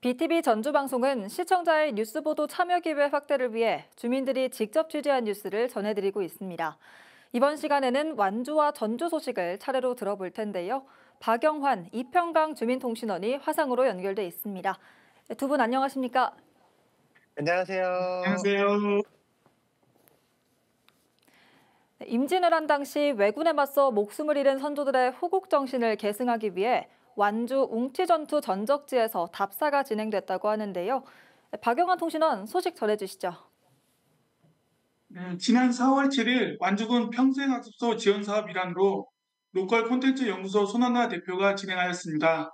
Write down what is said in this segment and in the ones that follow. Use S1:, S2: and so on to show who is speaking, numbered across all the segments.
S1: BTV 전주방송은 시청자의 뉴스 보도 참여 기회 확대를 위해 주민들이 직접 취재한 뉴스를 전해드리고 있습니다. 이번 시간에는 완주와 전주 소식을 차례로 들어볼 텐데요. 박영환, 이평강 주민통신원이 화상으로 연결돼 있습니다. 두 분 안녕하십니까?
S2: 안녕하세요.
S3: 안녕하세요.
S1: 임진왜란 당시 왜군에 맞서 목숨을 잃은 선조들의 호국 정신을 계승하기 위해 완주 웅치전투 전적지에서 답사가 진행됐다고 하는데요. 박영환 통신원 소식 전해주시죠.
S3: 네, 지난 4월 7일 완주군 평생학습소 지원사업 일환으로 로컬 콘텐츠 연구소 손한나 대표가 진행하였습니다.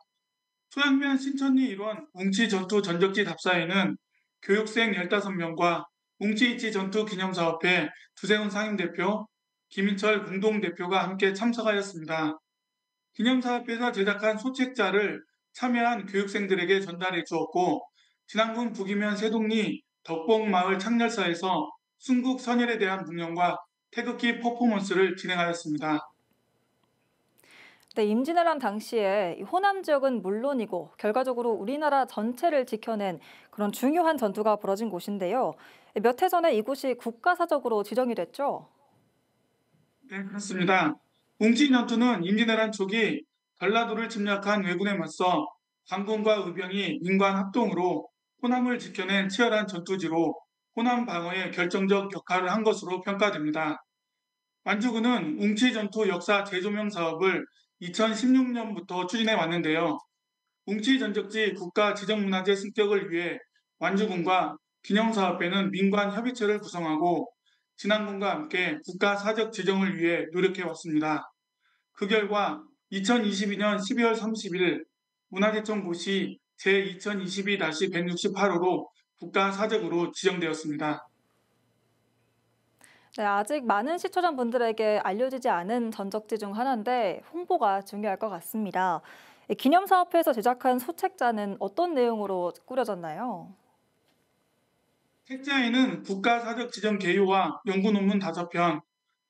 S3: 소양면 신천리 일원 웅치 전투 전적지 답사에는 교육생 15명과 웅치이치 전투 기념사업회 두세훈 상임대표, 김인철 공동대표가 함께 참석하였습니다. 기념사업회에서 제작한 소책자를 참여한 교육생들에게 전달해 주었고, 진안군 북이면 세동리 덕봉마을 창렬사에서 순국 선열에 대한 묵념과 태극기 퍼포먼스를 진행하였습니다.
S1: 네, 임진왜란 당시에 이 호남 지역은 물론이고 결과적으로 우리나라 전체를 지켜낸 그런 중요한 전투가 벌어진 곳인데요. 몇 해 전에 이곳이 국가사적으로 지정이 됐죠.
S3: 네, 그렇습니다. 웅진전투는 임진왜란 초기 전라도를 침략한 왜군에 맞서 관군과 의병이 민관 합동으로 호남을 지켜낸 치열한 전투지로 호남 방어에 결정적 역할을 한 것으로 평가됩니다. 완주군은 웅치전투 역사 재조명 사업을 2016년부터 추진해 왔는데요. 웅치전적지 국가 지정문화재 승격을 위해 완주군과 기념사업회는 민관협의체를 구성하고 진안군과 함께 국가 사적 지정을 위해 노력해 왔습니다. 그 결과 2022년 12월 30일 문화재청 고시 제2022-168호로 국가 사적으로 지정되었습니다.
S1: 네, 아직 많은 시청자분들에게 알려지지 않은 전적지 중 하나인데 홍보가 중요할 것 같습니다. 이 기념사업회에서 제작한 소책자는 어떤 내용으로 꾸려졌나요?
S3: 책자에는 국가 사적 지정 개요와 연구 논문 5편,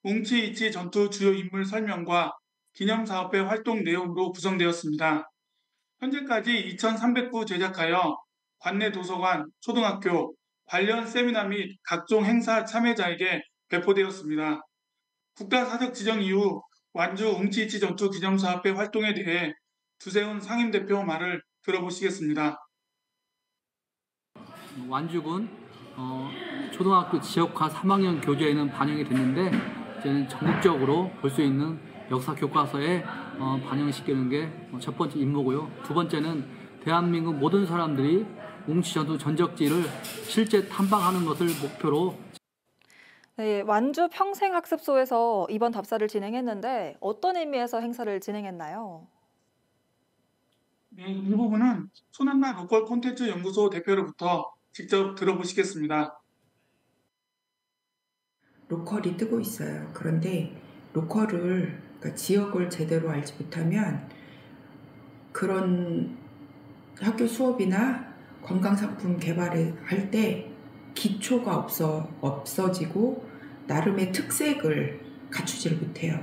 S3: 웅치이치 전투 주요 인물 설명과 기념사업회 활동 내용으로 구성되었습니다. 현재까지 2,300부 제작하여 관내 도서관, 초등학교, 관련 세미나 및 각종 행사 참여자에게 배포되었습니다. 국가 사적 지정 이후 완주 웅치이치 전투 기념사업회 활동에 대해 두세훈 상임대표 말을 들어보시겠습니다.
S4: 완주군 초등학교 지역화 3학년 교재에는 반영이 됐는데 이제는 전국적으로 볼 수 있는 역사 교과서에 반영시키는 게 첫 번째 임무고요. 두 번째는 대한민국 모든 사람들이 웅치전투 전적지를 실제 탐방하는 것을 목표로.
S1: 네, 완주 평생학습소에서 이번 답사를 진행했는데 어떤 의미에서 행사를 진행했나요?
S3: 네, 이 부분은 손한나 로컬 콘텐츠 연구소 대표로부터 직접 들어보시겠습니다.
S5: 로컬이 뜨고 있어요. 그런데 로컬을, 그러니까 지역을 제대로 알지 못하면 그런 학교 수업이나 관광상품 개발을 할 때 기초가 없어지고 나름의 특색을 갖추지를 못해요.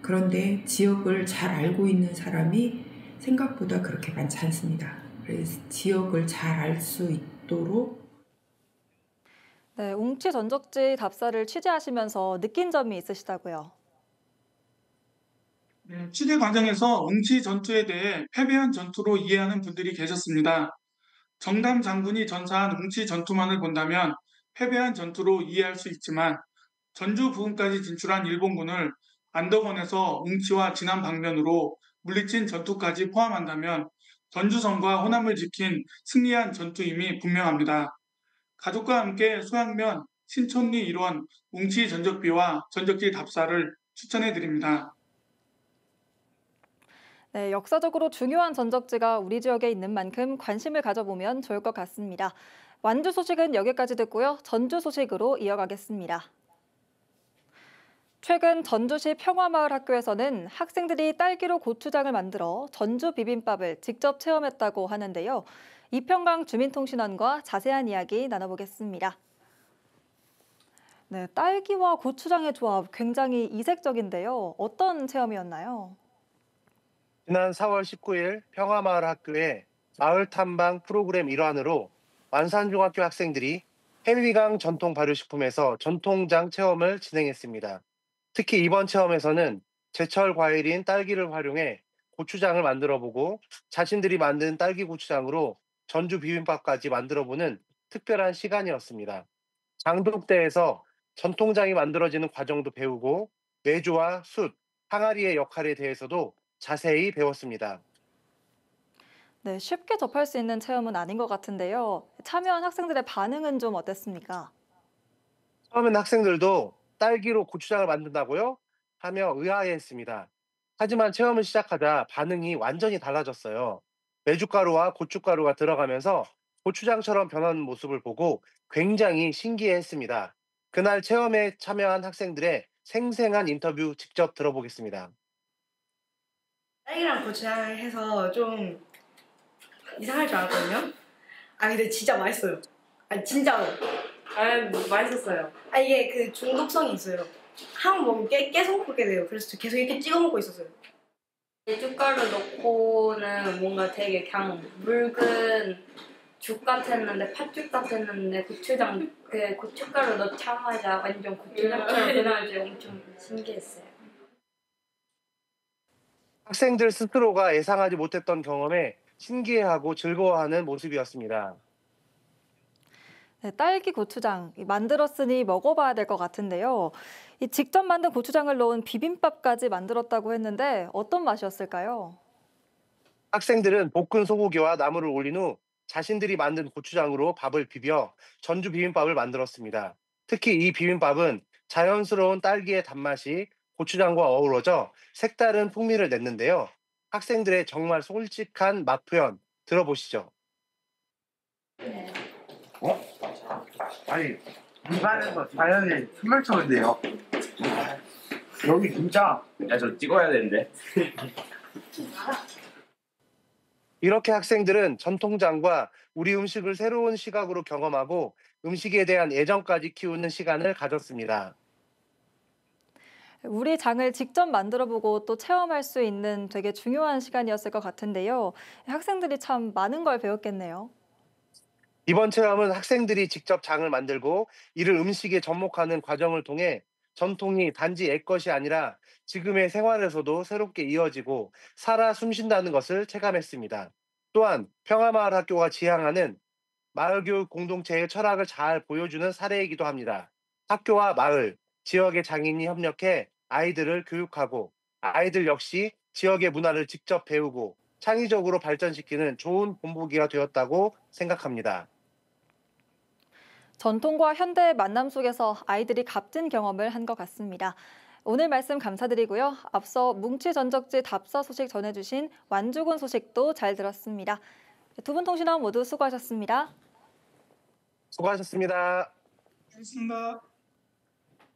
S5: 그런데 지역을 잘 알고 있는 사람이 생각보다 그렇게 많지 않습니다. 그래서 지역을 잘 알 수 있도록.
S1: 네, 웅치 전적지 답사를 취재하시면서 느낀 점이 있으시다고요.
S3: 네, 취재 과정에서 웅치 전투에 대해 패배한 전투로 이해하는 분들이 계셨습니다. 정담 장군이 전사한 웅치 전투만을 본다면 패배한 전투로 이해할 수 있지만 전주 부근까지 진출한 일본군을 안덕원에서 웅치와 진안 방면으로 물리친 전투까지 포함한다면 전주성과 호남을 지킨 승리한 전투임이 분명합니다. 가족과 함께 소양면 신촌리 일원 웅치 전적비와 전적지 답사를 추천해 드립니다.
S1: 네, 역사적으로 중요한 전적지가 우리 지역에 있는 만큼 관심을 가져보면 좋을 것 같습니다. 완주 소식은 여기까지 듣고요. 전주 소식으로 이어가겠습니다. 최근 전주시 평화마을 학교에서는 학생들이 딸기로 고추장을 만들어 전주 비빔밥을 직접 체험했다고 하는데요. 이평강 주민통신원과 자세한 이야기 나눠보겠습니다. 네, 딸기와 고추장의 조합 굉장히 이색적인데요. 어떤 체험이었나요?
S2: 지난 4월 19일 평화마을 학교에 마을 탐방 프로그램 일환으로 완산중학교 학생들이 해위강 전통 발효식품에서 전통장 체험을 진행했습니다. 특히 이번 체험에서는 제철 과일인 딸기를 활용해 고추장을 만들어보고 자신들이 만든 딸기 고추장으로 전주 비빔밥까지 만들어보는 특별한 시간이었습니다. 장독대에서 전통장이 만들어지는 과정도 배우고 메주와 숯, 항아리의 역할에 대해서도 자세히 배웠습니다.
S1: 네, 쉽게 접할 수 있는 체험은 아닌 것 같은데요. 참여한 학생들의 반응은 좀 어땠습니까?
S2: 처음엔 학생들도 딸기로 고추장을 만든다고요? 하며 의아해했습니다. 하지만 체험을 시작하자 반응이 완전히 달라졌어요. 메주가루와 고춧가루가 들어가면서 고추장처럼 변하는 모습을 보고 굉장히 신기해했습니다. 그날 체험에 참여한 학생들의 생생한 인터뷰 직접 들어보겠습니다.
S6: 딸기랑 고추장 해서 좀 이상할 줄 알았거든요. 아 근데 진짜 맛있어요. 아니 진짜로. 아 맛있었어요. 아 이게 그 중독성이 있어요. 한 번 먹으면 계속 먹게 돼요. 그래서 저 계속 이렇게 찍어 먹고 있었어요.
S7: 메주가루 넣고는 뭔가 되게 그냥 묽은 죽 같았는데 팥죽 같았는데 고추장 그 고춧가루 넣자마자 완전 고추장처럼 변하지 엄청 신기했어요.
S2: 학생들 스스로가 예상하지 못했던 경험에 신기해하고 즐거워하는 모습이었습니다.
S1: 네, 딸기 고추장 만들었으니 먹어봐야 될 것 같은데요. 이 직접 만든 고추장을 넣은 비빔밥까지 만들었다고 했는데 어떤 맛이었을까요?
S2: 학생들은 볶은 소고기와 나물을 올린 후 자신들이 만든 고추장으로 밥을 비벼 전주 비빔밥을 만들었습니다. 특히 이 비빔밥은 자연스러운 딸기의 단맛이 고추장과 어우러져 색다른 풍미를 냈는데요. 학생들의 정말 솔직한 맛 표현 들어보시죠.
S8: 어? 아니, 입안에서 자연의 스멜처인데요. 여기 진짜. 야, 저 찍어야 되는데.
S2: 이렇게 학생들은 전통장과 우리 음식을 새로운 시각으로 경험하고 음식에 대한 애정까지 키우는 시간을 가졌습니다.
S1: 우리 장을 직접 만들어보고 또 체험할 수 있는 되게 중요한 시간이었을 것 같은데요. 학생들이 참 많은 걸 배웠겠네요.
S2: 이번 체험은 학생들이 직접 장을 만들고 이를 음식에 접목하는 과정을 통해 전통이 단지 옛 것이 아니라 지금의 생활에서도 새롭게 이어지고 살아 숨쉰다는 것을 체감했습니다. 또한 평화마을 학교가 지향하는 마을교육 공동체의 철학을 잘 보여주는 사례이기도 합니다. 학교와 마을, 지역의 장인이 협력해 아이들을 교육하고 아이들 역시 지역의 문화를 직접 배우고 창의적으로 발전시키는 좋은 본보기가 되었다고 생각합니다.
S1: 전통과 현대의 만남 속에서 아이들이 값진 경험을 한 것 같습니다. 오늘 말씀 감사드리고요. 앞서 뭉치전적지 답사 소식 전해주신 완주군 소식도 잘 들었습니다. 두 분 통신원 모두 수고하셨습니다.
S2: 수고하셨습니다.
S3: 알겠습니다.